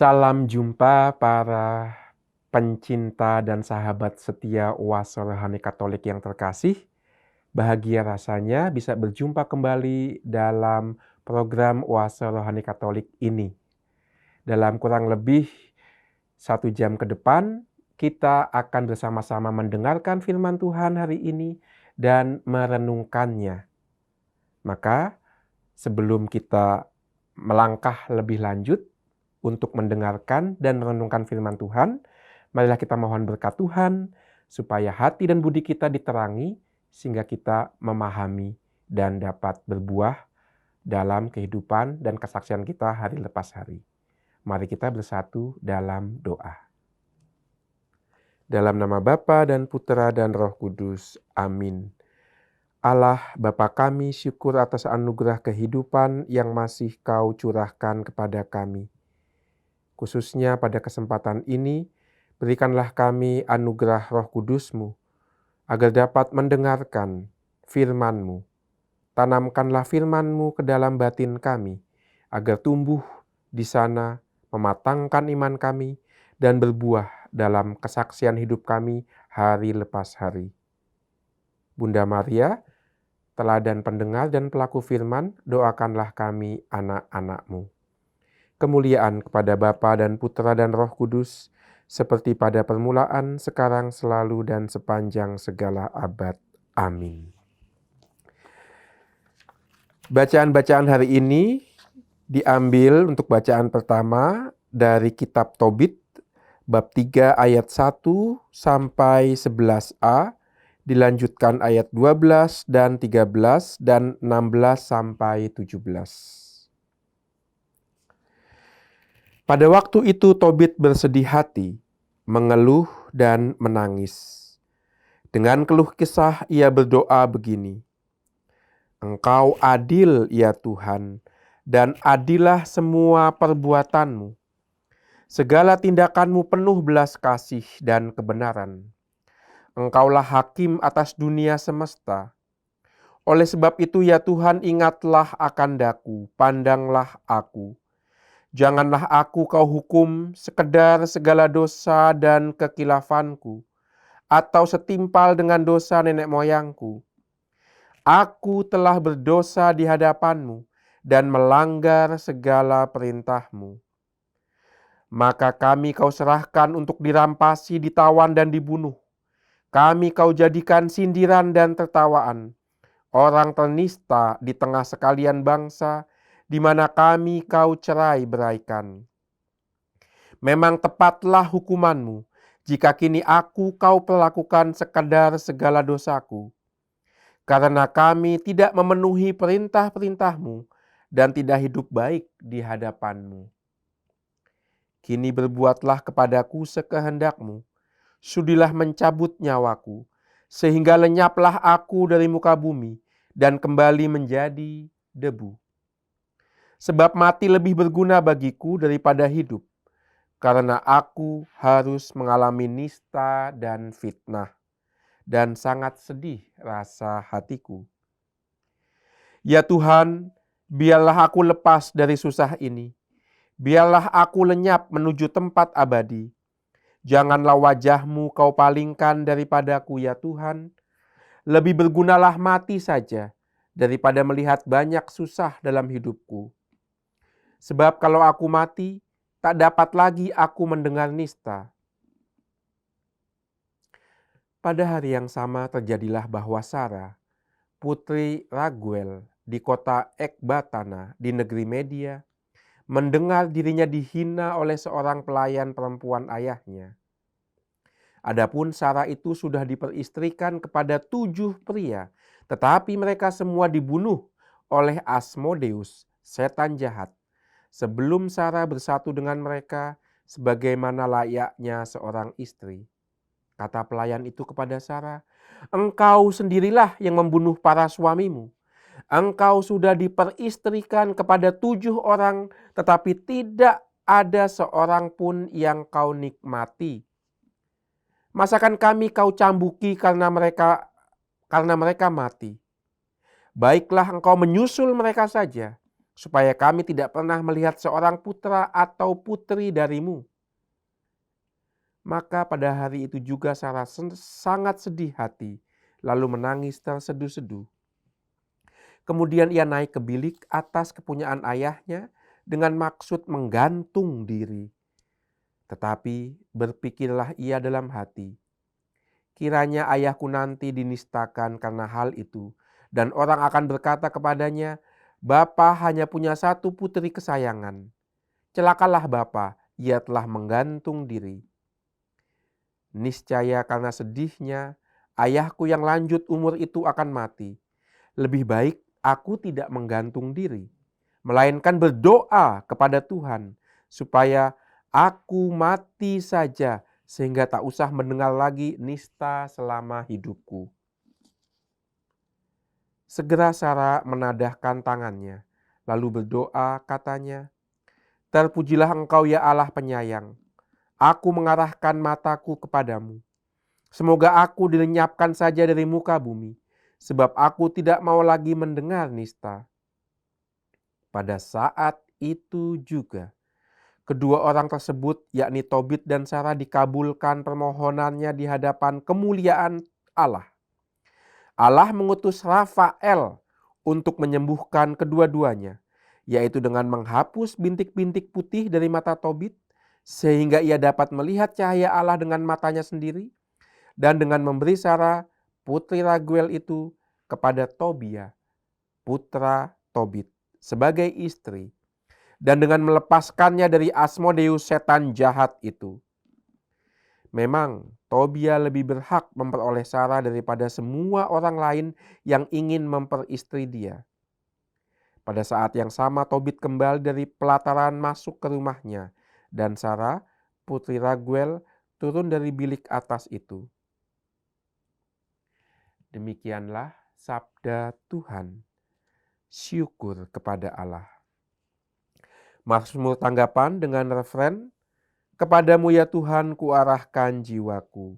Salam jumpa para pencinta dan sahabat setia UAS Rohani Katolik yang terkasih. Bahagia rasanya bisa berjumpa kembali dalam program UAS Rohani Katolik ini. Dalam kurang lebih 1 jam ke depan, kita akan bersama-sama mendengarkan firman Tuhan hari ini dan merenungkannya. Maka sebelum kita melangkah lebih lanjut untuk mendengarkan dan merenungkan firman Tuhan, marilah kita mohon berkat Tuhan supaya hati dan budi kita diterangi sehingga kita memahami dan dapat berbuah dalam kehidupan dan kesaksian kita hari lepas hari. Mari kita bersatu dalam doa. Dalam nama Bapa dan Putera dan Roh Kudus. Amin. Allah Bapa kami, syukur atas anugerah kehidupan yang masih Kau curahkan kepada kami. Khususnya pada kesempatan ini, berikanlah kami anugerah Roh Kudus-Mu, agar dapat mendengarkan firman-Mu. Tanamkanlah firman-Mu ke dalam batin kami, agar tumbuh di sana, mematangkan iman kami, dan berbuah dalam kesaksian hidup kami hari lepas hari. Bunda Maria, teladan pendengar dan pelaku firman, doakanlah kami anak-anak-Mu. Kemuliaan kepada Bapa dan Putera dan Roh Kudus, seperti pada permulaan, sekarang, selalu, dan sepanjang segala abad. Amin. Bacaan-bacaan hari ini diambil untuk bacaan pertama dari kitab Tobit, bab 3 ayat 1 sampai 11a, dilanjutkan ayat 12 dan 13 dan 16 sampai 17. Pada waktu itu Tobit bersedih hati, mengeluh dan menangis. Dengan keluh kesah ia berdoa begini, Engkau adil ya Tuhan, dan adilah semua perbuatanmu. Segala tindakanmu penuh belas kasih dan kebenaran. Engkaulah hakim atas dunia semesta. Oleh sebab itu ya Tuhan, ingatlah akan daku, pandanglah aku. Janganlah aku Kau hukum sekedar segala dosa dan kekilafanku, atau setimpal dengan dosa nenek moyangku. Aku telah berdosa di hadapan-Mu dan melanggar segala perintah-Mu. Maka kami Kau serahkan untuk dirampasi, ditawan dan dibunuh. Kami Kau jadikan sindiran dan tertawaan, orang ternista di tengah sekalian bangsa, di mana kami Kau cerai beraikan. Memang tepatlah hukuman-Mu, jika kini aku Kau perlakukan sekadar segala dosaku. Karena kami tidak memenuhi perintah-perintah-Mu dan tidak hidup baik di hadapan-Mu. Kini berbuatlah kepadaku sekehendak-Mu, sudilah mencabut nyawaku, sehingga lenyaplah aku dari muka bumi dan kembali menjadi debu. Sebab mati lebih berguna bagiku daripada hidup, karena aku harus mengalami nista dan fitnah, dan sangat sedih rasa hatiku. Ya Tuhan, biarlah aku lepas dari susah ini, biarlah aku lenyap menuju tempat abadi. Janganlah wajah-Mu Kau palingkan daripadaku ya Tuhan, lebih bergunalah mati saja daripada melihat banyak susah dalam hidupku. Sebab kalau aku mati, tak dapat lagi aku mendengar nista. Pada hari yang sama terjadilah bahwa Sarah, putri Raguel di kota Ekbatana di negeri Media, mendengar dirinya dihina oleh seorang pelayan perempuan ayahnya. Adapun Sarah itu sudah diperistrikan kepada 7 pria, tetapi mereka semua dibunuh oleh Asmodeus, setan jahat, sebelum Sarah bersatu dengan mereka sebagaimana layaknya seorang istri. Kata pelayan itu kepada Sarah, Engkau sendirilah yang membunuh para suamimu. Engkau sudah diperistrikan kepada 7 orang, tetapi tidak ada seorang pun yang Kau nikmati. Masakan kami Kau cambuki karena mereka mati? Baiklah engkau menyusul mereka saja, supaya kami tidak pernah melihat seorang putra atau putri darimu." Maka pada hari itu juga Sarah sangat sedih hati, lalu menangis terseduh-seduh. Kemudian ia naik ke bilik atas kepunyaan ayahnya dengan maksud menggantung diri. Tetapi berpikirlah ia dalam hati, "Kiranya ayahku nanti dinistakan karena hal itu, dan orang akan berkata kepadanya, 'Bapa hanya punya satu putri kesayangan. Celakalah bapa, ia telah menggantung diri.' Niscaya karena sedihnya, ayahku yang lanjut umur itu akan mati. Lebih baik aku tidak menggantung diri, melainkan berdoa kepada Tuhan, supaya aku mati saja, sehingga tak usah mendengar lagi nista selama hidupku." Segera Sarah menadahkan tangannya, lalu berdoa katanya, "Terpujilah Engkau ya Allah penyayang. Aku mengarahkan mataku kepadamu. Semoga aku dilenyapkan saja dari muka bumi, sebab aku tidak mau lagi mendengar nista." Pada saat itu juga, kedua orang tersebut, yakni Tobit dan Sarah, dikabulkan permohonannya di hadapan kemuliaan Allah. Allah mengutus Rafael untuk menyembuhkan kedua-duanya, yaitu dengan menghapus bintik-bintik putih dari mata Tobit, sehingga ia dapat melihat cahaya Allah dengan matanya sendiri, dan dengan memberi Sarah, putri Raguel itu, kepada Tobia, putra Tobit, sebagai istri, dan dengan melepaskannya dari Asmodeus setan jahat itu. Memang Tobia lebih berhak memperoleh Sarah daripada semua orang lain yang ingin memperistri dia. Pada saat yang sama Tobit kembali dari pelataran masuk ke rumahnya, dan Sarah, putri Raguel, turun dari bilik atas itu. Demikianlah sabda Tuhan. Syukur kepada Allah. Mazmur tanggapan dengan referen, "Kepadamu ya Tuhan kuarahkan jiwaku.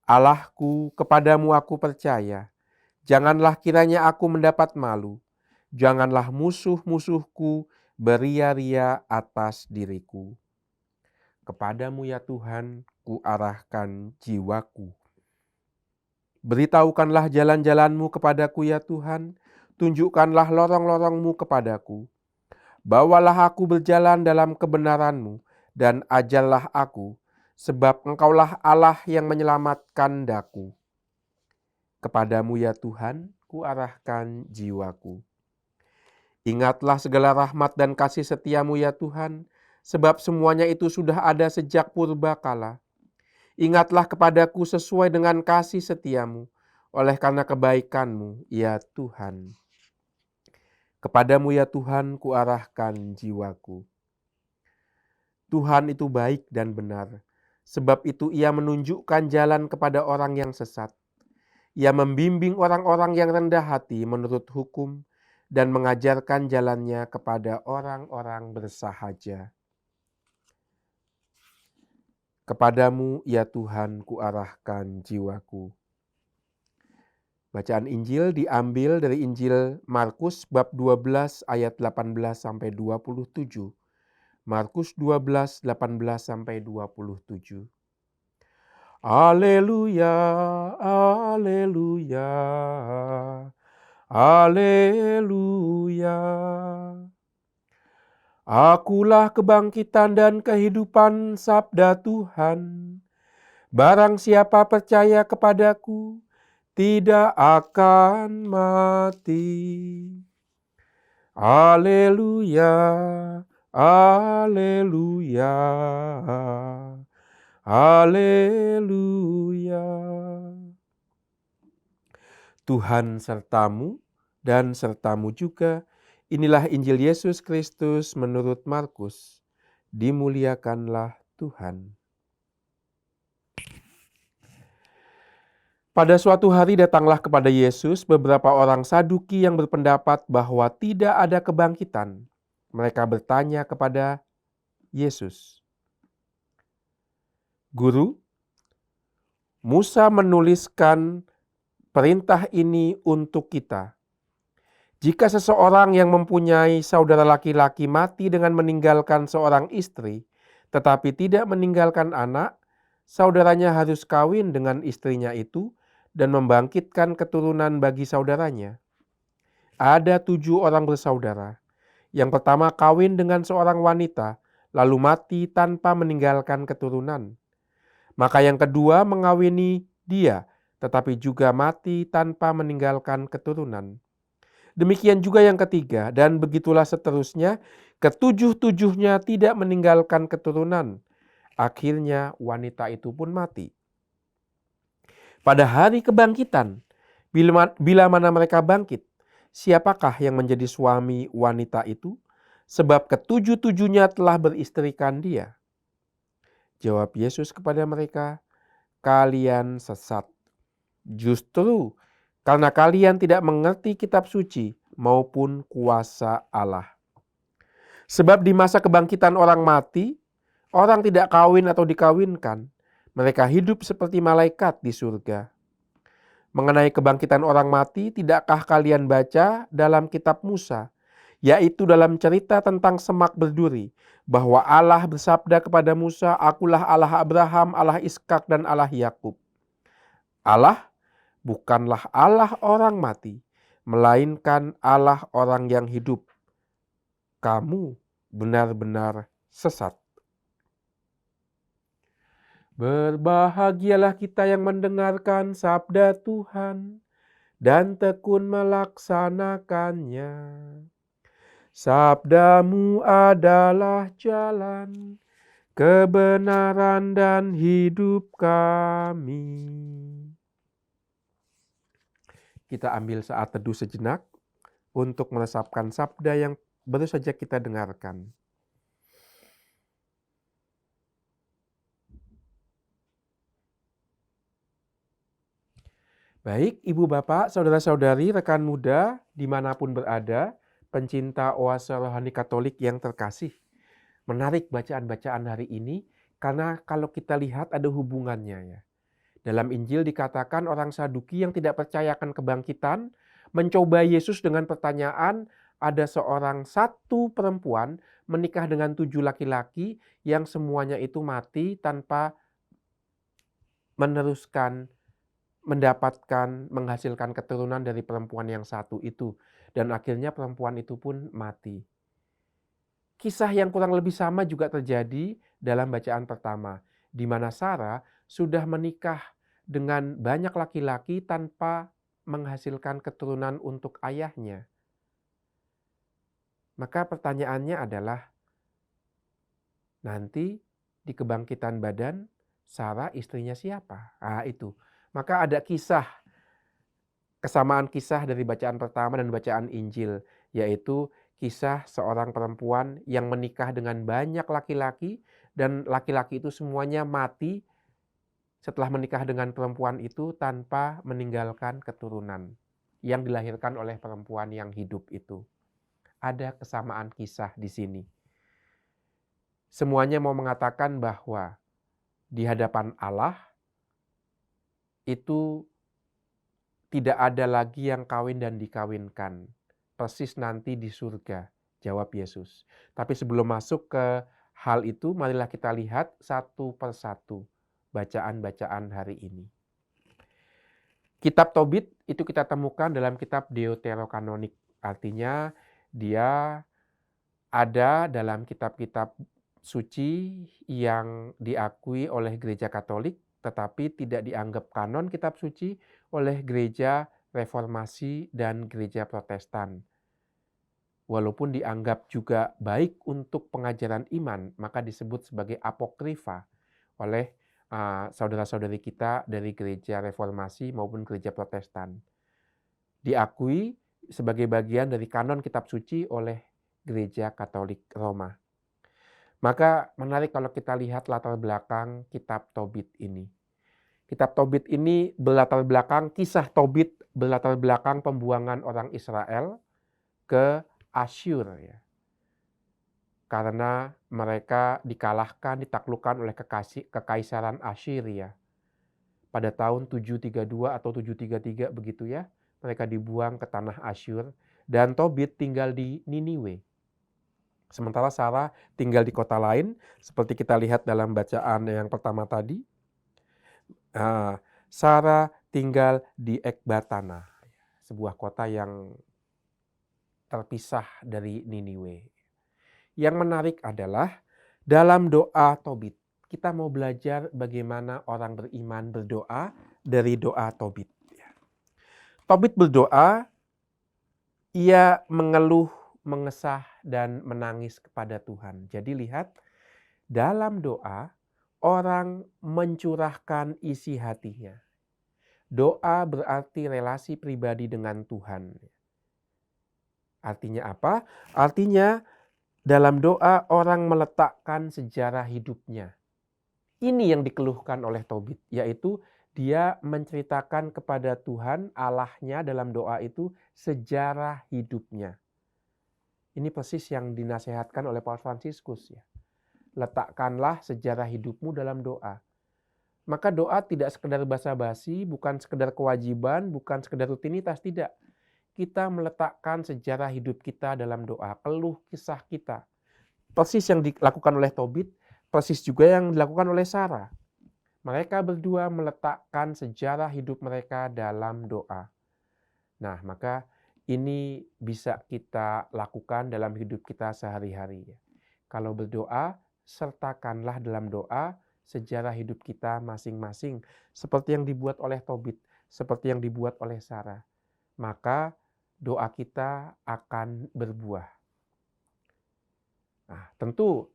Allahku, kepadamu aku percaya. Janganlah kiranya aku mendapat malu. Janganlah musuh-musuhku beria-ria atas diriku. Kepadamu ya Tuhan kuarahkan jiwaku. Beritahukanlah jalan-jalanmu kepadaku ya Tuhan. Tunjukkanlah lorong-lorongmu kepadaku. Bawalah aku berjalan dalam kebenaran-Mu dan ajarlah aku, sebab Engkaulah Allah yang menyelamatkan daku. Kepadamu ya Tuhan, kuarahkan jiwaku. Ingatlah segala rahmat dan kasih setiamu ya Tuhan, sebab semuanya itu sudah ada sejak purbakala. Ingatlah kepadaku sesuai dengan kasih setiamu, oleh karena kebaikan-Mu ya Tuhan. Kepadamu ya Tuhan kuarahkan jiwaku. Tuhan itu baik dan benar, sebab itu Ia menunjukkan jalan kepada orang yang sesat. Ia membimbing orang-orang yang rendah hati menurut hukum dan mengajarkan jalannya kepada orang-orang bersahaja. Kepadamu ya Tuhan kuarahkan jiwaku. Bacaan Injil diambil dari Injil Markus bab 12 ayat 18 sampai 27. Markus 12 18 sampai 27. Haleluya, haleluya, haleluya. Akulah kebangkitan dan kehidupan, sabda Tuhan. Barang siapa percaya kepadaku, tidak akan mati. Haleluya, haleluya, haleluya. Tuhan sertamu dan sertamu juga. Inilah Injil Yesus Kristus menurut Markus. Dimuliakanlah Tuhan. Pada suatu hari datanglah kepada Yesus beberapa orang Saduki yang berpendapat bahwa tidak ada kebangkitan. Mereka bertanya kepada Yesus, "Guru, Musa menuliskan perintah ini untuk kita. Jika seseorang yang mempunyai saudara laki-laki mati dengan meninggalkan seorang istri, tetapi tidak meninggalkan anak, saudaranya harus kawin dengan istrinya itu dan membangkitkan keturunan bagi saudaranya. Ada 7 orang bersaudara. Yang pertama kawin dengan seorang wanita, lalu mati tanpa meninggalkan keturunan. Maka yang kedua mengawini dia, tetapi juga mati tanpa meninggalkan keturunan. Demikian juga yang ketiga, dan begitulah seterusnya, ketujuh-tujuhnya tidak meninggalkan keturunan. Akhirnya wanita itu pun mati. Pada hari kebangkitan, bila mana mereka bangkit, siapakah yang menjadi suami wanita itu? Sebab ketujuh-tujuhnya telah beristrikan dia. Jawab Yesus kepada mereka, kalian sesat. Justru karena kalian tidak mengerti kitab suci maupun kuasa Allah. Sebab di masa kebangkitan orang mati, orang tidak kawin atau dikawinkan. Mereka hidup seperti malaikat di surga. Mengenai kebangkitan orang mati, tidakkah kalian baca dalam kitab Musa, yaitu dalam cerita tentang semak berduri, bahwa Allah bersabda kepada Musa, "Akulah Allah Abraham, Allah Ishak dan Allah Yakub." Allah bukanlah Allah orang mati, melainkan Allah orang yang hidup. Kamu benar-benar sesat. Berbahagialah kita yang mendengarkan sabda Tuhan dan tekun melaksanakannya. Sabdamu adalah jalan, kebenaran dan hidup kami. Kita ambil saat teduh sejenak untuk meresapkan sabda yang baru saja kita dengarkan. Baik, Ibu Bapak, Saudara-saudari, rekan muda, dimanapun berada, pencinta oase rohani Katolik yang terkasih. Menarik bacaan-bacaan hari ini, karena kalau kita lihat ada hubungannya ya. Dalam Injil dikatakan orang Saduki yang tidak percaya akan kebangkitan, mencoba Yesus dengan pertanyaan, ada seorang satu perempuan menikah dengan 7 laki-laki yang semuanya itu mati tanpa menghasilkan keturunan dari perempuan yang satu itu. Dan akhirnya perempuan itu pun mati. Kisah yang kurang lebih sama juga terjadi dalam bacaan pertama, di mana Sarah sudah menikah dengan banyak laki-laki tanpa menghasilkan keturunan untuk ayahnya. Maka pertanyaannya adalah, nanti di kebangkitan badan, Sarah istrinya siapa? Itu. Maka ada kesamaan kisah dari bacaan pertama dan bacaan Injil, yaitu kisah seorang perempuan yang menikah dengan banyak laki-laki dan laki-laki itu semuanya mati setelah menikah dengan perempuan itu tanpa meninggalkan keturunan yang dilahirkan oleh perempuan yang hidup itu. Ada kesamaan kisah di sini. Semuanya mau mengatakan bahwa di hadapan Allah itu tidak ada lagi yang kawin dan dikawinkan. Persis nanti di surga, jawab Yesus. Tapi sebelum masuk ke hal itu, marilah kita lihat satu persatu bacaan-bacaan hari ini. Kitab Tobit itu kita temukan dalam kitab Deuterokanonik. Artinya dia ada dalam kitab-kitab suci yang diakui oleh Gereja Katolik, tetapi tidak dianggap kanon kitab suci oleh Gereja Reformasi dan Gereja Protestan. Walaupun dianggap juga baik untuk pengajaran iman, maka disebut sebagai apokrifa oleh saudara-saudari kita dari Gereja Reformasi maupun Gereja Protestan. Diakui sebagai bagian dari kanon kitab suci oleh Gereja Katolik Roma. Maka menarik kalau kita lihat latar belakang kitab Tobit ini. Kitab Tobit ini berlatar belakang, kisah Tobit berlatar belakang pembuangan orang Israel ke Asyur ya. Karena mereka dikalahkan, ditaklukkan oleh kekaisaran Assyria. Pada tahun 732 atau 733 begitu ya, mereka dibuang ke tanah Asyur dan Tobit tinggal di Niniwe. Sementara Sarah tinggal di kota lain, seperti kita lihat dalam bacaan yang pertama tadi. Sarah tinggal di Ekbatana, sebuah kota yang terpisah dari Niniwe. Yang menarik adalah dalam doa Tobit, kita mau belajar bagaimana orang beriman berdoa dari doa Tobit. Tobit berdoa, ia mengeluh, mengesah, dan menangis kepada Tuhan. Jadi lihat, dalam doa, orang mencurahkan isi hatinya. Doa berarti relasi pribadi dengan Tuhan. Artinya apa? Artinya dalam doa orang meletakkan sejarah hidupnya. Ini yang dikeluhkan oleh Tobit, yaitu dia menceritakan kepada Tuhan Allahnya dalam doa itu sejarah hidupnya. Ini persis yang dinasihatkan oleh Paus Fransiskus ya. Letakkanlah sejarah hidupmu dalam doa. Maka doa tidak sekedar basa-basi, bukan sekedar kewajiban, bukan sekedar rutinitas, tidak. Kita meletakkan sejarah hidup kita dalam doa, keluh kisah kita. Persis yang dilakukan oleh Tobit, persis juga yang dilakukan oleh Sarah. Mereka berdua meletakkan sejarah hidup mereka dalam doa. Nah, maka ini bisa kita lakukan dalam hidup kita sehari-hari. Kalau berdoa, sertakanlah dalam doa sejarah hidup kita masing-masing. Seperti yang dibuat oleh Tobit, seperti yang dibuat oleh Sarah. Maka doa kita akan berbuah. Nah, tentu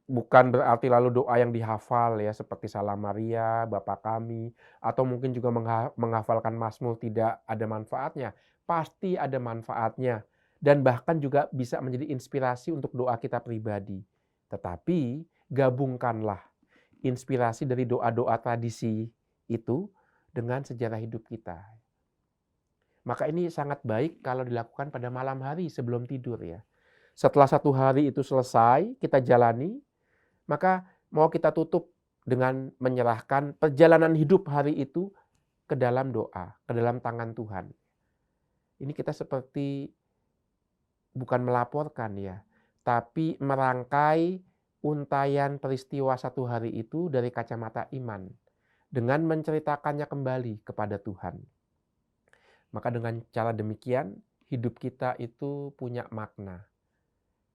bukan berarti lalu doa yang dihafal ya seperti Salam Maria, Bapa Kami, atau mungkin juga menghafalkan Mazmur tidak ada manfaatnya. Pasti ada manfaatnya dan bahkan juga bisa menjadi inspirasi untuk doa kita pribadi. Tetapi gabungkanlah inspirasi dari doa-doa tradisi itu dengan sejarah hidup kita. Maka ini sangat baik kalau dilakukan pada malam hari sebelum tidur ya. Setelah satu hari itu selesai, kita jalani, maka mau kita tutup dengan menyerahkan perjalanan hidup hari itu ke dalam doa, ke dalam tangan Tuhan. Ini kita seperti bukan melaporkan ya, tapi merangkai untayan peristiwa satu hari itu dari kacamata iman dengan menceritakannya kembali kepada Tuhan. Maka dengan cara demikian hidup kita itu punya makna.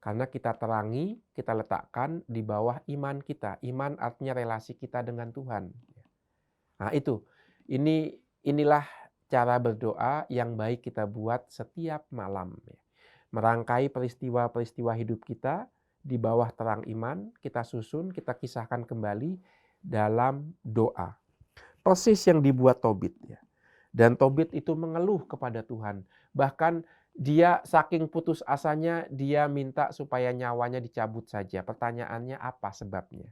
Karena kita terangi, kita letakkan di bawah iman kita. Iman artinya relasi kita dengan Tuhan. Nah itu, inilah cara berdoa yang baik kita buat setiap malam. Merangkai peristiwa-peristiwa hidup kita di bawah terang iman, kita susun, kita kisahkan kembali dalam doa. Persis yang dibuat Tobit. Dan Tobit itu mengeluh kepada Tuhan. Bahkan dia saking putus asanya, dia minta supaya nyawanya dicabut saja. Pertanyaannya apa sebabnya?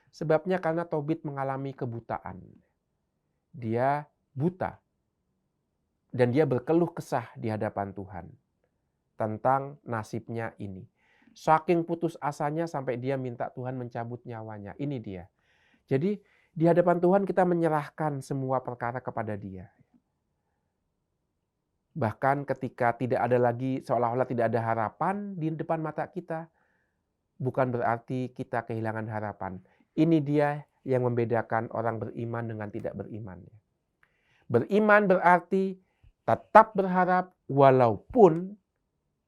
Sebabnya karena Tobit mengalami kebutaan. Dia buta. Dan dia berkeluh kesah di hadapan Tuhan tentang nasibnya ini. Saking putus asanya sampai dia minta Tuhan mencabut nyawanya. Ini dia. Jadi di hadapan Tuhan kita menyerahkan semua perkara kepada Dia. Bahkan ketika tidak ada lagi, seolah-olah tidak ada harapan di depan mata kita, bukan berarti kita kehilangan harapan. Ini dia yang membedakan orang beriman dengan tidak beriman. Beriman berarti tetap berharap walaupun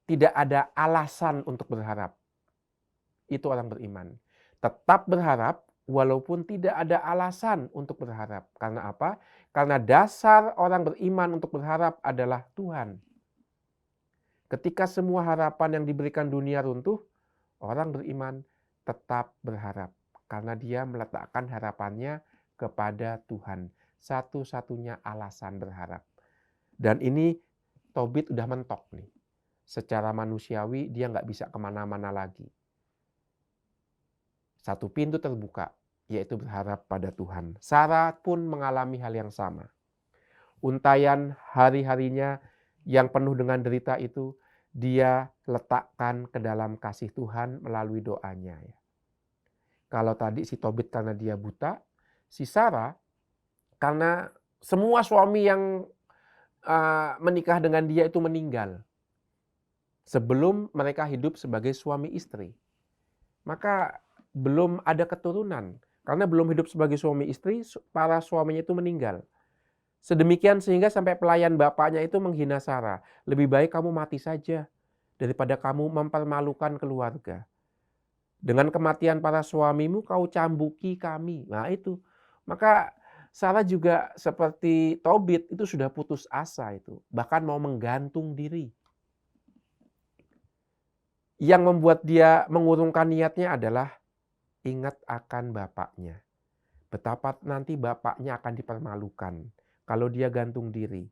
tidak ada alasan untuk berharap. Itu orang beriman. Tetap berharap walaupun tidak ada alasan untuk berharap. Karena apa? Karena dasar orang beriman untuk berharap adalah Tuhan. Ketika semua harapan yang diberikan dunia runtuh, orang beriman tetap berharap. Karena dia meletakkan harapannya kepada Tuhan. Satu-satunya alasan berharap. Dan ini Tobit udah mentok nih. Secara manusiawi dia nggak bisa kemana-mana lagi. Satu pintu terbuka, yaitu berharap pada Tuhan. Sarah pun mengalami hal yang sama. Untayan hari-harinya yang penuh dengan derita itu, dia letakkan ke dalam kasih Tuhan melalui doanya. Kalau tadi si Tobit karena dia buta, si Sarah karena semua suami yang menikah dengan dia itu meninggal. sebelum mereka hidup sebagai suami istri. Maka belum ada keturunan. Karena belum hidup sebagai suami istri, para suaminya itu meninggal. Sedemikian sehingga sampai pelayan bapaknya itu menghina Sarah. Lebih baik kamu mati saja daripada kamu mempermalukan keluarga. Dengan kematian para suamimu kau cambuki kami. Nah itu. Maka Sarah juga seperti Tobit itu sudah putus asa itu. Bahkan mau menggantung diri. Yang membuat dia mengurungkan niatnya adalah ingat akan bapaknya. Betapa nanti bapaknya akan dipermalukan kalau dia gantung diri.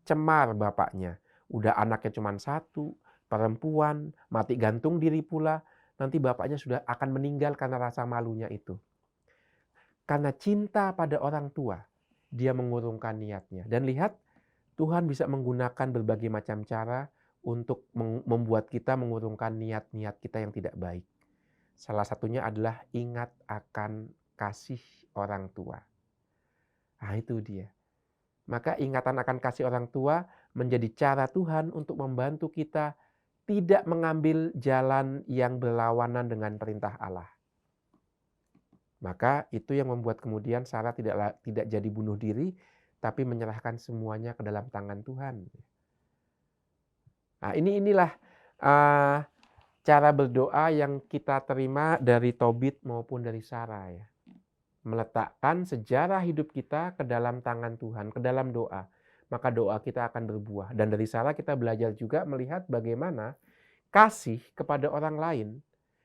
Cemar bapaknya. Udah anaknya cuma satu, perempuan, mati gantung diri pula. Nanti bapaknya sudah akan meninggal karena rasa malunya itu. Karena cinta pada orang tua, dia mengurungkan niatnya. Dan lihat, Tuhan bisa menggunakan berbagai macam cara untuk membuat kita mengurungkan niat-niat kita yang tidak baik. Salah satunya adalah ingat akan kasih orang tua. Nah itu dia. Maka ingatan akan kasih orang tua menjadi cara Tuhan untuk membantu kita tidak mengambil jalan yang berlawanan dengan perintah Allah. Maka itu yang membuat kemudian Sarah tidak jadi bunuh diri, tapi menyerahkan semuanya ke dalam tangan Tuhan. Nah inilah cara berdoa yang kita terima dari Tobit maupun dari Sarah ya. Meletakkan sejarah hidup kita ke dalam tangan Tuhan, ke dalam doa. Maka doa kita akan berbuah. Dan dari Sarah kita belajar juga melihat bagaimana kasih kepada orang lain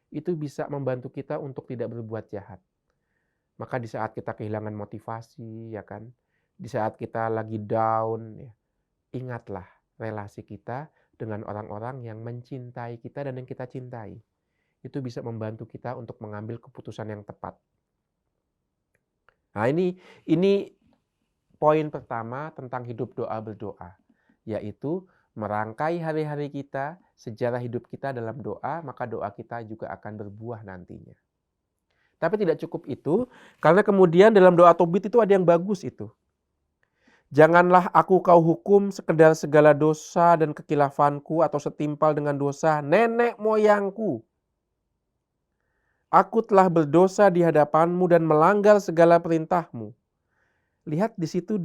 itu bisa membantu kita untuk tidak berbuat jahat. Maka di saat kita kehilangan motivasi, ya kan, di saat kita lagi down, ya, ingatlah relasi kita dengan orang-orang yang mencintai kita dan yang kita cintai. Itu bisa membantu kita untuk mengambil keputusan yang tepat. Nah ini poin pertama tentang hidup doa berdoa, yaitu merangkai hari-hari kita, sejarah hidup kita dalam doa, maka doa kita juga akan berbuah nantinya. Tapi tidak cukup itu, karena kemudian dalam doa Tobit itu ada yang bagus itu. Janganlah aku kau hukum sekedar segala dosa dan kekilafanku atau setimpal dengan dosa nenek moyangku. Aku telah berdosa di hadapanmu dan melanggar segala perintahmu. Lihat di situ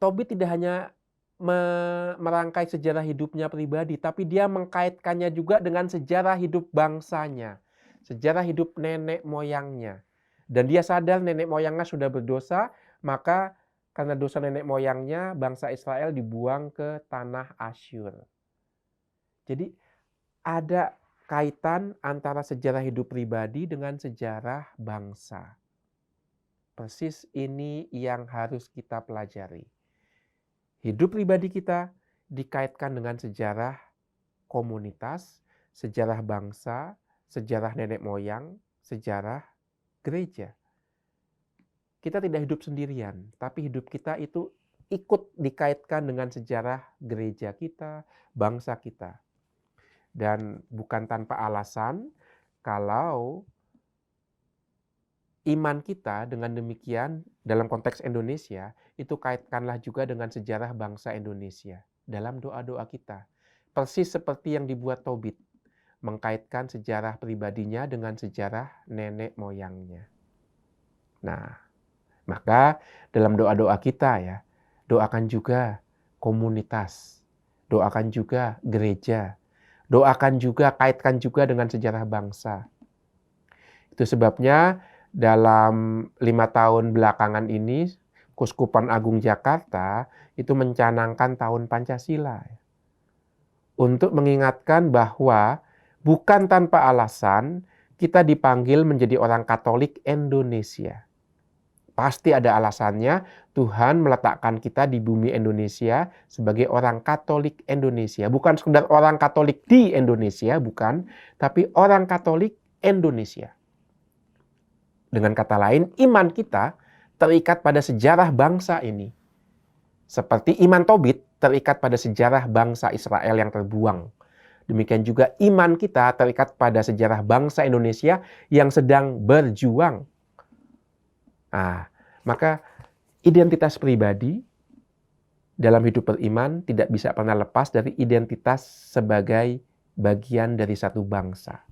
Tobit tidak hanya merangkai sejarah hidupnya pribadi, tapi dia mengkaitkannya juga dengan sejarah hidup bangsanya, sejarah hidup nenek moyangnya. Dan dia sadar nenek moyangnya sudah berdosa, maka karena dosa nenek moyangnya, bangsa Israel dibuang ke tanah Asyur. Jadi ada kaitan antara sejarah hidup pribadi dengan sejarah bangsa. Persis ini yang harus kita pelajari. Hidup pribadi kita dikaitkan dengan sejarah komunitas, sejarah bangsa, sejarah nenek moyang, sejarah gereja. Kita tidak hidup sendirian, tapi hidup kita itu ikut dikaitkan dengan sejarah gereja kita, bangsa kita. Dan bukan tanpa alasan kalau iman kita dengan demikian dalam konteks Indonesia itu kaitkanlah juga dengan sejarah bangsa Indonesia dalam doa-doa kita. Persis seperti yang dibuat Tobit, mengkaitkan sejarah pribadinya dengan sejarah nenek moyangnya. Nah, maka dalam doa-doa kita ya, doakan juga komunitas, doakan juga gereja, doakan juga, kaitkan juga dengan sejarah bangsa. Itu sebabnya dalam 5 tahun belakangan ini, Kuskupan Agung Jakarta itu mencanangkan tahun Pancasila. Untuk mengingatkan bahwa bukan tanpa alasan kita dipanggil menjadi orang Katolik Indonesia. Pasti ada alasannya, Tuhan meletakkan kita di bumi Indonesia sebagai orang Katolik Indonesia. Bukan sekedar orang Katolik di Indonesia, bukan. Tapi orang Katolik Indonesia. Dengan kata lain, iman kita terikat pada sejarah bangsa ini. Seperti iman Tobit terikat pada sejarah bangsa Israel yang terbuang. Demikian juga iman kita terikat pada sejarah bangsa Indonesia yang sedang berjuang. Maka identitas pribadi dalam hidup beriman tidak bisa pernah lepas dari identitas sebagai bagian dari satu bangsa.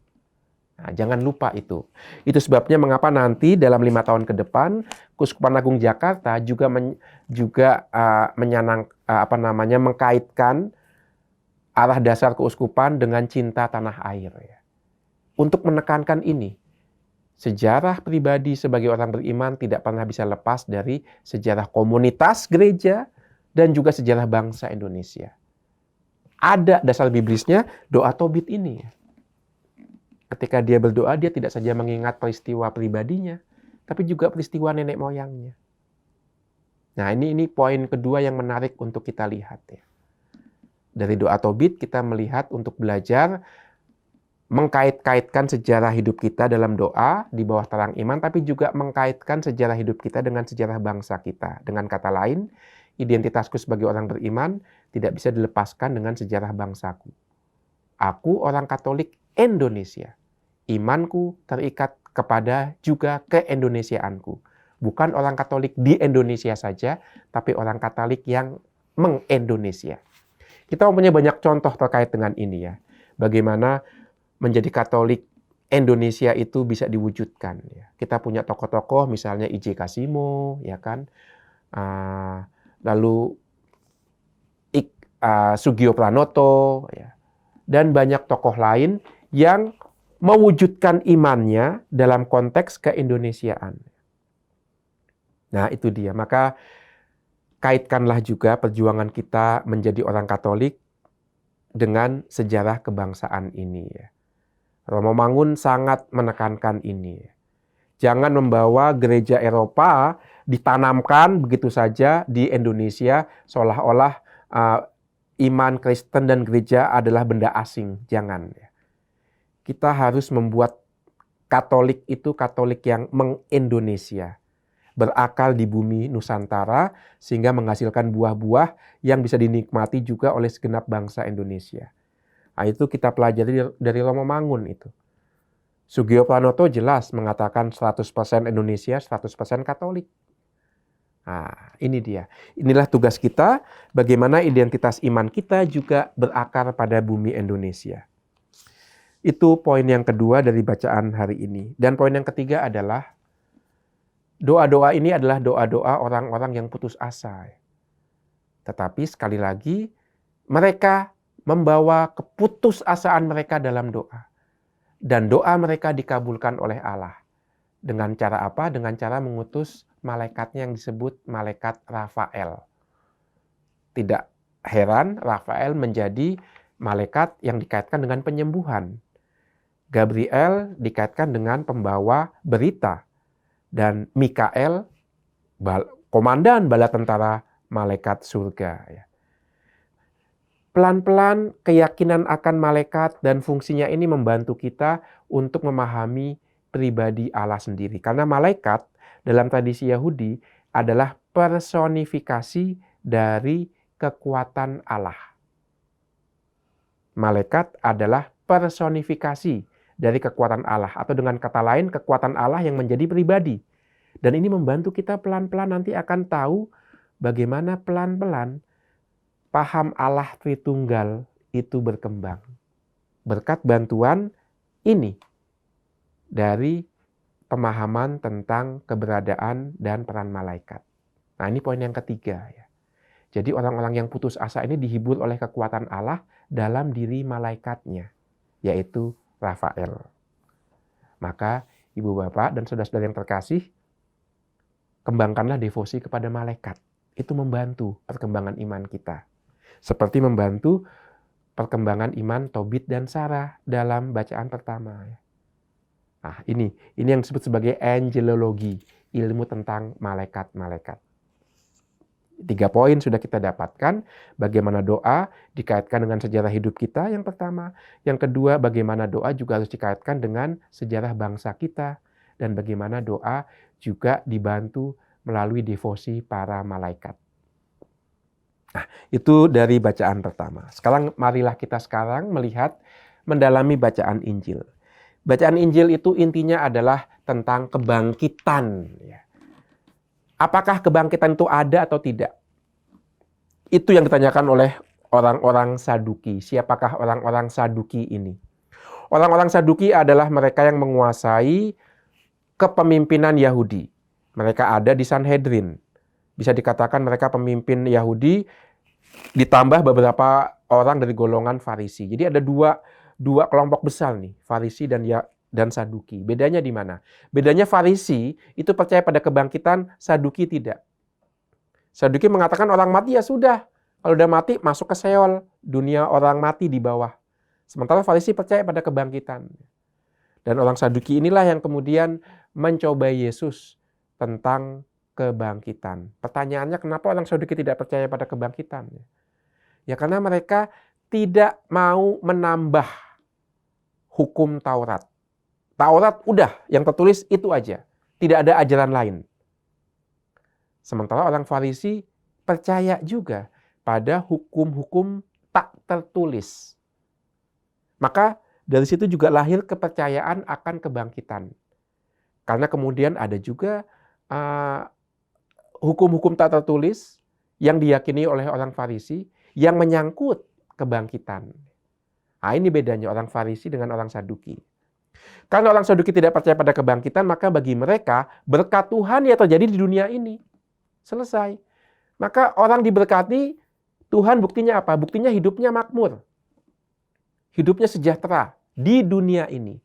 Nah, jangan lupa itu. Itu sebabnya mengapa nanti dalam 5 tahun ke depan Keuskupan Agung Jakarta juga mengkaitkan arah dasar keuskupan dengan cinta tanah air. Ya. Untuk menekankan ini, sejarah pribadi sebagai orang beriman tidak pernah bisa lepas dari sejarah komunitas gereja dan juga sejarah bangsa Indonesia. Ada dasar biblisnya doa Tobit ini. Ketika dia berdoa, dia tidak saja mengingat peristiwa pribadinya, tapi juga peristiwa nenek moyangnya. Nah, ini poin kedua yang menarik untuk kita lihat ya. Dari doa Tobit kita melihat untuk belajar mengkait-kaitkan sejarah hidup kita dalam doa di bawah terang iman, tapi juga mengkaitkan sejarah hidup kita dengan sejarah bangsa kita. Dengan kata lain, identitasku sebagai orang beriman tidak bisa dilepaskan dengan sejarah bangsaku. Aku orang Katolik Indonesia. Imanku terikat kepada juga keindonesiaanku. Bukan orang Katolik di Indonesia saja, tapi orang Katolik yang meng-Indonesia. Kita mempunyai banyak contoh terkait dengan ini ya. Bagaimana menjadi Katolik Indonesia itu bisa diwujudkan. Ya. Kita punya tokoh-tokoh misalnya I.J. Kasimo, ya kan. Lalu Sugio Pranoto, ya. Dan banyak tokoh lain yang mewujudkan imannya dalam konteks keindonesiaan. Nah, itu dia. Maka kaitkanlah juga perjuangan kita menjadi orang Katolik dengan sejarah kebangsaan ini. Ya. Romo Mangun sangat menekankan ini. Jangan membawa gereja Eropa ditanamkan begitu saja di Indonesia seolah-olah iman Kristen dan gereja adalah benda asing. Jangan. Kita harus membuat Katolik itu Katolik yang meng-Indonesia. Berakal di bumi Nusantara sehingga menghasilkan buah-buah yang bisa dinikmati juga oleh segenap bangsa Indonesia. Nah, itu kita pelajari dari Romo Mangun itu. Sugio Pranoto jelas mengatakan 100% Indonesia, 100% Katolik. Nah, ini dia. Inilah tugas kita, bagaimana identitas iman kita juga berakar pada bumi Indonesia. Itu poin yang kedua dari bacaan hari ini. Dan poin yang ketiga adalah, doa-doa ini adalah doa-doa orang-orang yang putus asa. Tetapi sekali lagi, mereka membawa keputusasaan mereka dalam doa. Dan doa mereka dikabulkan oleh Allah. Dengan cara apa? Dengan cara mengutus malaikatnya yang disebut malaikat Rafael. Tidak heran, Rafael menjadi malaikat yang dikaitkan dengan penyembuhan. Gabriel dikaitkan dengan pembawa berita. Dan Mikael, komandan bala tentara malaikat surga. Pelan-pelan keyakinan akan malaikat dan fungsinya ini membantu kita untuk memahami pribadi Allah sendiri. Karena malaikat dalam tradisi Yahudi adalah personifikasi dari kekuatan Allah. Malaikat adalah personifikasi dari kekuatan Allah. Atau dengan kata lain, kekuatan Allah yang menjadi pribadi. Dan ini membantu kita pelan-pelan nanti akan tahu bagaimana pelan-pelan paham Allah Tritunggal itu berkembang. Berkat bantuan ini dari pemahaman tentang keberadaan dan peran malaikat. Nah, ini poin yang ketiga. Ya. Jadi orang-orang yang putus asa ini dihibur oleh kekuatan Allah dalam diri malaikatnya, yaitu Rafael. Maka ibu bapak dan saudara-saudara yang terkasih, kembangkanlah devosi kepada malaikat. Itu membantu perkembangan iman kita. Seperti membantu perkembangan iman Tobit dan Sarah dalam bacaan pertama. Nah, ini yang disebut sebagai angelologi, ilmu tentang malaikat-malaikat. 3 poin sudah kita dapatkan, bagaimana doa dikaitkan dengan sejarah hidup kita yang pertama. Yang kedua, bagaimana doa juga harus dikaitkan dengan sejarah bangsa kita. Dan bagaimana doa juga dibantu melalui devosi para malaikat. Nah, itu dari bacaan pertama. Sekarang marilah kita melihat, mendalami bacaan Injil. Bacaan Injil itu intinya adalah tentang kebangkitan. Apakah kebangkitan itu ada atau tidak? Itu yang ditanyakan oleh orang-orang Saduki. Siapakah orang-orang Saduki ini? Orang-orang Saduki adalah mereka yang menguasai kepemimpinan Yahudi. Mereka ada di Sanhedrin. Bisa dikatakan mereka pemimpin Yahudi ditambah beberapa orang dari golongan Farisi. Jadi ada dua kelompok besar nih, Farisi dan Saduki. Bedanya di mana? Bedanya Farisi itu percaya pada kebangkitan, Saduki tidak. Saduki mengatakan orang mati ya sudah. Kalau udah mati masuk ke Seol, dunia orang mati di bawah. Sementara Farisi percaya pada kebangkitan. Dan orang Saduki inilah yang kemudian mencoba Yesus tentang kebangkitan. Pertanyaannya, kenapa orang Saduki tidak percaya pada kebangkitan? Ya karena mereka tidak mau menambah hukum Taurat. Taurat udah, yang tertulis itu aja. Tidak ada ajaran lain. Sementara orang Farisi percaya juga pada hukum-hukum tak tertulis. Maka dari situ juga lahir kepercayaan akan kebangkitan. Karena kemudian ada juga hukum-hukum tak tertulis yang diyakini oleh orang Farisi yang menyangkut kebangkitan. Nah, ini bedanya orang Farisi dengan orang Saduki. Karena orang Saduki tidak percaya pada kebangkitan, maka bagi mereka berkat Tuhan ya terjadi di dunia ini. Selesai. Maka orang diberkati, Tuhan buktinya apa? Buktinya hidupnya makmur. Hidupnya sejahtera di dunia ini.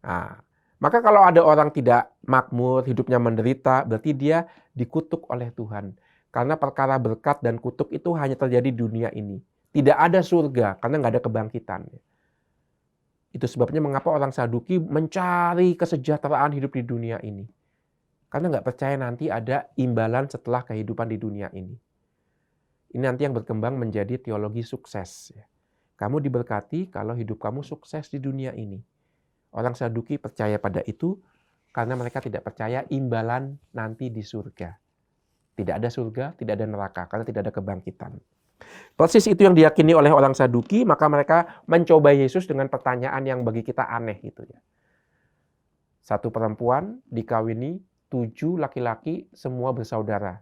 Nah, maka kalau ada orang tidak makmur, hidupnya menderita, berarti dia dikutuk oleh Tuhan. Karena perkara berkat dan kutuk itu hanya terjadi di dunia ini. Tidak ada surga, karena nggak ada kebangkitan. Itu sebabnya mengapa orang Saduki mencari kesejahteraan hidup di dunia ini. Karena nggak percaya nanti ada imbalan setelah kehidupan di dunia ini. Ini nanti yang berkembang menjadi teologi sukses. Kamu diberkati kalau hidup kamu sukses di dunia ini. Orang Saduki percaya pada itu karena mereka tidak percaya imbalan nanti di surga. Tidak ada surga, tidak ada neraka, karena tidak ada kebangkitan. Persis itu yang diyakini oleh orang Saduki, maka mereka mencoba Yesus dengan pertanyaan yang bagi kita aneh gitu ya. Satu perempuan dikawini 7 laki-laki semua bersaudara.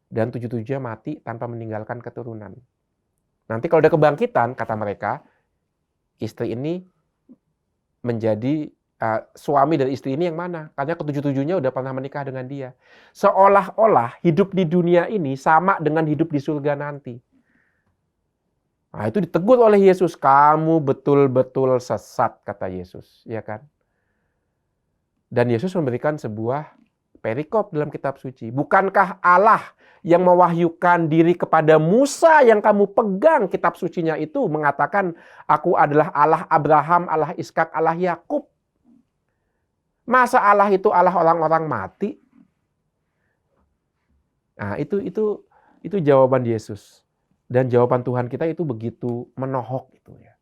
Dan 7-7 mati tanpa meninggalkan keturunan. Nanti kalau ada kebangkitan, kata mereka, istri ini menjadi suami dari istri ini yang mana? Karena ke-7-7-nya udah pernah menikah dengan dia. Seolah-olah hidup di dunia ini sama dengan hidup di surga nanti. Nah, itu ditegur oleh Yesus. Kamu betul-betul sesat, kata Yesus. Ya kan? Dan Yesus memberikan sebuah perikop dalam kitab suci. Bukankah Allah yang mewahyukan diri kepada Musa yang kamu pegang kitab sucinya itu mengatakan, aku adalah Allah Abraham, Allah Ishak, Allah Yakub. Masa Allah itu Allah orang-orang mati? Nah, itu jawaban Yesus. Dan jawaban Tuhan kita itu begitu menohok itu ya.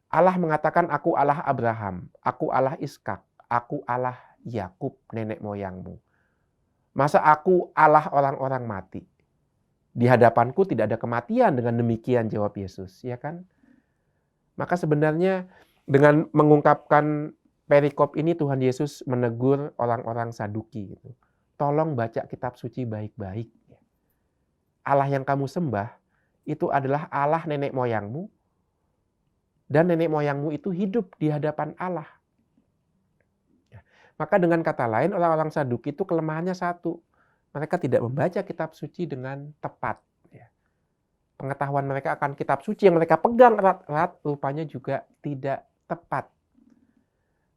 Allah mengatakan, aku Allah Abraham, aku Allah Ishak, aku Allah Yakub, nenek moyangmu. Masa aku Allah orang-orang mati? Di hadapanku tidak ada kematian, dengan demikian jawab Yesus, ya kan? Maka sebenarnya dengan mengungkapkan perikop ini Tuhan Yesus menegur orang-orang Saduki gitu. Tolong baca kitab suci baik-baik. Allah yang kamu sembah itu adalah Allah nenek moyangmu, dan nenek moyangmu itu hidup di hadapan Allah. Maka dengan kata lain, orang-orang Saduki itu kelemahannya satu. Mereka tidak membaca kitab suci dengan tepat. Pengetahuan mereka akan kitab suci yang mereka pegang erat-erat rupanya juga tidak tepat.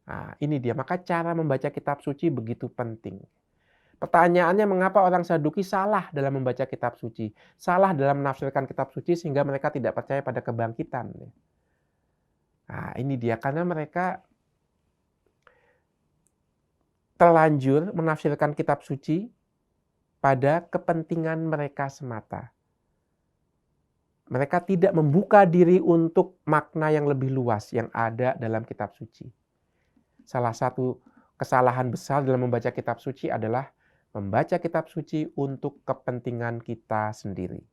Nah, ini dia. Maka cara membaca kitab suci begitu penting. Pertanyaannya, mengapa orang Saduki salah dalam membaca kitab suci? Salah dalam menafsirkan kitab suci sehingga mereka tidak percaya pada kebangkitan. Nah, ini dia. Karena mereka terlanjur menafsirkan kitab suci pada kepentingan mereka semata. Mereka tidak membuka diri untuk makna yang lebih luas yang ada dalam kitab suci. Salah satu kesalahan besar dalam membaca kitab suci adalah membaca kitab suci untuk kepentingan kita sendiri.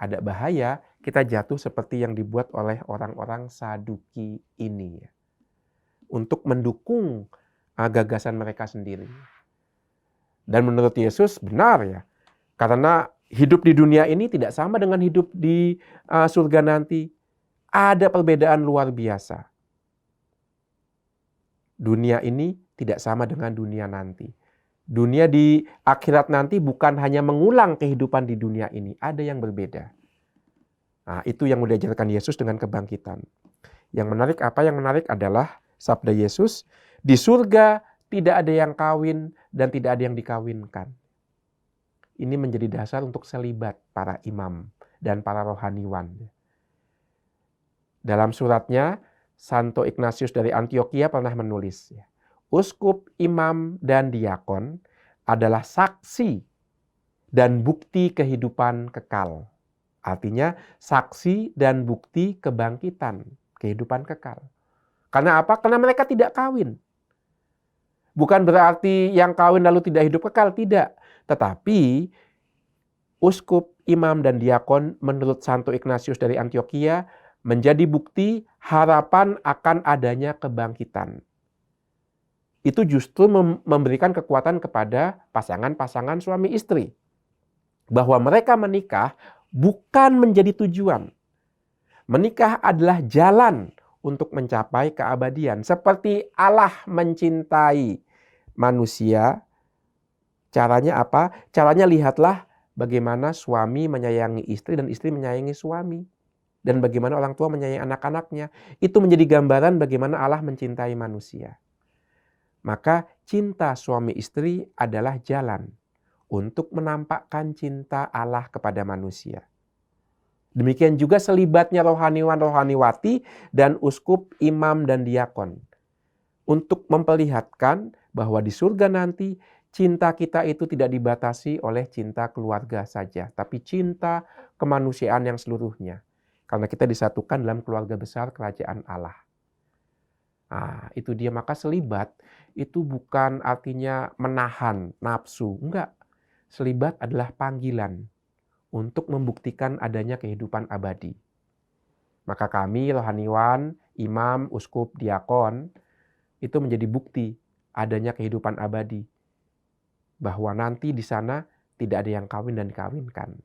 Ada bahaya kita jatuh seperti yang dibuat oleh orang-orang Saduki ini. Untuk mendukung gagasan mereka sendiri. Dan menurut Yesus benar ya. Karena Hidup di dunia ini tidak sama dengan hidup di surga nanti. Ada perbedaan luar biasa. Dunia ini tidak sama dengan dunia nanti. Dunia di akhirat nanti bukan hanya mengulang kehidupan di dunia ini, ada yang berbeda. Nah, itu yang diajarkan Yesus dengan kebangkitan. Yang menarik apa? Yang menarik adalah sabda Yesus, di surga tidak ada yang kawin dan tidak ada yang dikawinkan. Ini menjadi dasar untuk selibat para imam dan para rohaniwan. Dalam suratnya, Santo Ignatius dari Antioquia pernah menulis, uskup, imam, dan diakon adalah saksi dan bukti kehidupan kekal. Artinya saksi dan bukti kebangkitan, kehidupan kekal. Karena apa? Karena mereka tidak kawin. Bukan berarti yang kawin lalu tidak hidup kekal, tidak. Tetapi uskup, imam, dan diakon menurut Santo Ignatius dari Antioquia menjadi bukti harapan akan adanya kebangkitan. Itu justru memberikan kekuatan kepada pasangan-pasangan suami istri. Bahwa mereka menikah bukan menjadi tujuan. Menikah adalah jalan untuk mencapai keabadian. Seperti Allah mencintai manusia, caranya apa? Caranya lihatlah bagaimana suami menyayangi istri dan istri menyayangi suami. Dan bagaimana orang tua menyayangi anak-anaknya. Itu menjadi gambaran bagaimana Allah mencintai manusia. Maka cinta suami istri adalah jalan untuk menampakkan cinta Allah kepada manusia. Demikian juga selibatnya rohaniwan-rohaniwati dan uskup, imam, dan diakon. Untuk memperlihatkan bahwa di surga nanti cinta kita itu tidak dibatasi oleh cinta keluarga saja. Tapi cinta kemanusiaan yang seluruhnya. Karena kita disatukan dalam keluarga besar kerajaan Allah. Nah, itu dia. Maka selibat itu bukan artinya menahan nafsu. Enggak. Selibat adalah panggilan untuk membuktikan adanya kehidupan abadi. Maka kami, rohaniwan, imam, uskup, diakon, itu menjadi bukti adanya kehidupan abadi. Bahwa nanti di sana tidak ada yang kawin dan dikawinkan.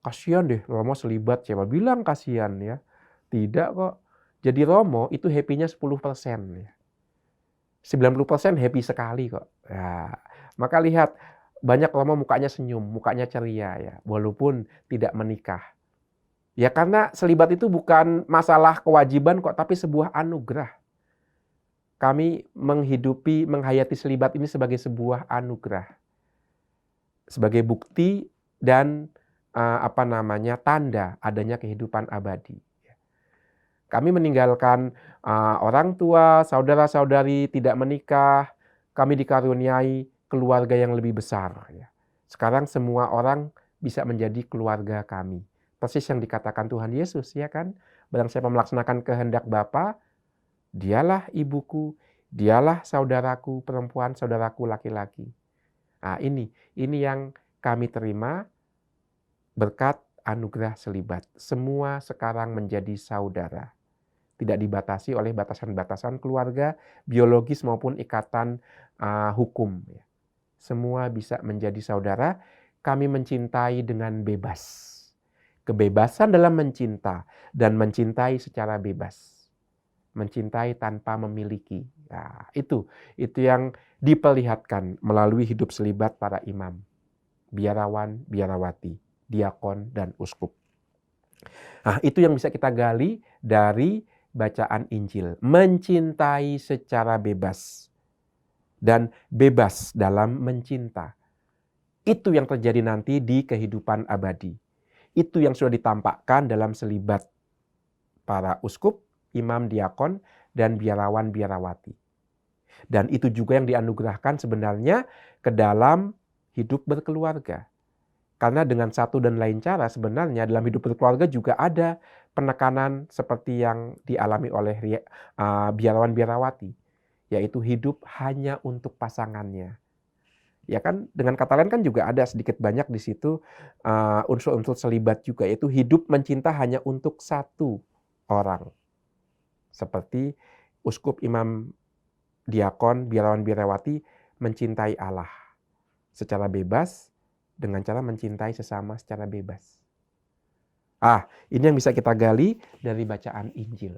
Kasihan deh Romo selibat, siapa bilang kasihan ya? Tidak kok. Jadi Romo itu happy-nya 10%. 90% happy sekali kok. Ya, maka lihat, banyak Romo mukanya senyum, mukanya ceria ya, walaupun tidak menikah. Ya karena selibat itu bukan masalah kewajiban kok, tapi sebuah anugerah. Kami menghayati selibat ini sebagai sebuah anugerah. Sebagai bukti dan tanda adanya kehidupan abadi. Kami meninggalkan orang tua, saudara-saudari tidak menikah, kami dikaruniai keluarga yang lebih besar. Sekarang semua orang bisa menjadi keluarga kami. Persis yang dikatakan Tuhan Yesus, ya kan? Barang siapa melaksanakan kehendak Bapa, dialah ibuku, dialah saudaraku perempuan, saudaraku laki-laki. Nah, ini yang kami terima berkat anugerah selibat. Semua sekarang menjadi saudara. Tidak dibatasi oleh batasan-batasan keluarga, biologis maupun ikatan hukum. Semua bisa menjadi saudara. Kami mencintai dengan bebas. Kebebasan dalam mencinta dan mencintai secara bebas. Mencintai tanpa memiliki. Nah, itu yang diperlihatkan melalui hidup selibat para imam, biarawan, biarawati, diakon, dan uskup. Nah, itu yang bisa kita gali dari bacaan Injil. Mencintai secara bebas. Dan bebas dalam mencinta. Itu yang terjadi nanti di kehidupan abadi. Itu yang sudah ditampakkan dalam selibat para uskup, imam, diakon, dan biarawan, biarawati. Dan itu juga yang dianugerahkan sebenarnya ke dalam hidup berkeluarga. Karena dengan satu dan lain cara sebenarnya dalam hidup berkeluarga juga ada penekanan seperti yang dialami oleh biarawan biarawati. Yaitu hidup hanya untuk pasangannya. Ya kan, dengan kata lain kan juga ada sedikit banyak di situ unsur-unsur selibat juga. Yaitu hidup mencinta hanya untuk satu orang. Seperti uskup, imam, diakon, biarawan biarawati mencintai Allah secara bebas dengan cara mencintai sesama secara bebas. Ini yang bisa kita gali dari bacaan Injil.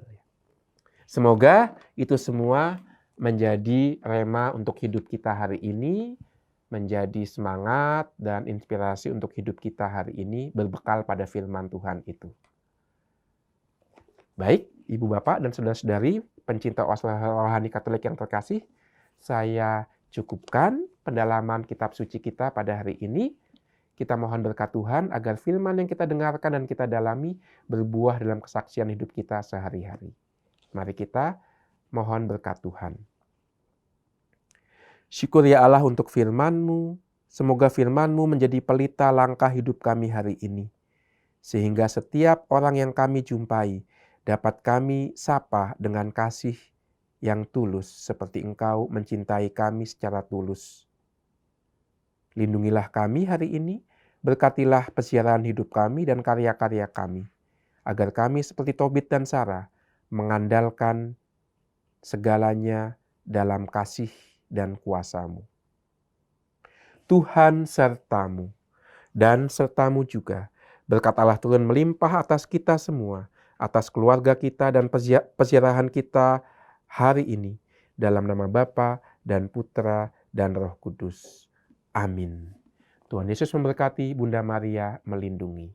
Semoga itu semua menjadi rema untuk hidup kita hari ini, menjadi semangat dan inspirasi untuk hidup kita hari ini berbekal pada firman Tuhan itu. Baik, Ibu Bapak dan saudara-saudari pencinta rohani Katolik yang terkasih, saya cukupkan pendalaman kitab suci kita pada hari ini. Kita mohon berkat Tuhan agar firman yang kita dengarkan dan kita dalami berbuah dalam kesaksian hidup kita sehari-hari. Mari kita mohon berkat Tuhan. Syukur ya Allah untuk firman-Mu. Semoga firman-Mu menjadi pelita langkah hidup kami hari ini. Sehingga setiap orang yang kami jumpai dapat kami sapa dengan kasih yang tulus seperti Engkau mencintai kami secara tulus. Lindungilah kami hari ini, berkatilah pesiaran hidup kami dan karya-karya kami, agar kami seperti Tobit dan Sarah mengandalkan segalanya dalam kasih dan kuasa-Mu. Tuhan sertamu, dan sertamu juga. Berkat Allah turun melimpah atas kita semua, atas keluarga kita dan peziarahan kita hari ini. Dalam nama Bapa dan Putra dan Roh Kudus. Amin. Tuhan Yesus memberkati, Bunda Maria melindungi.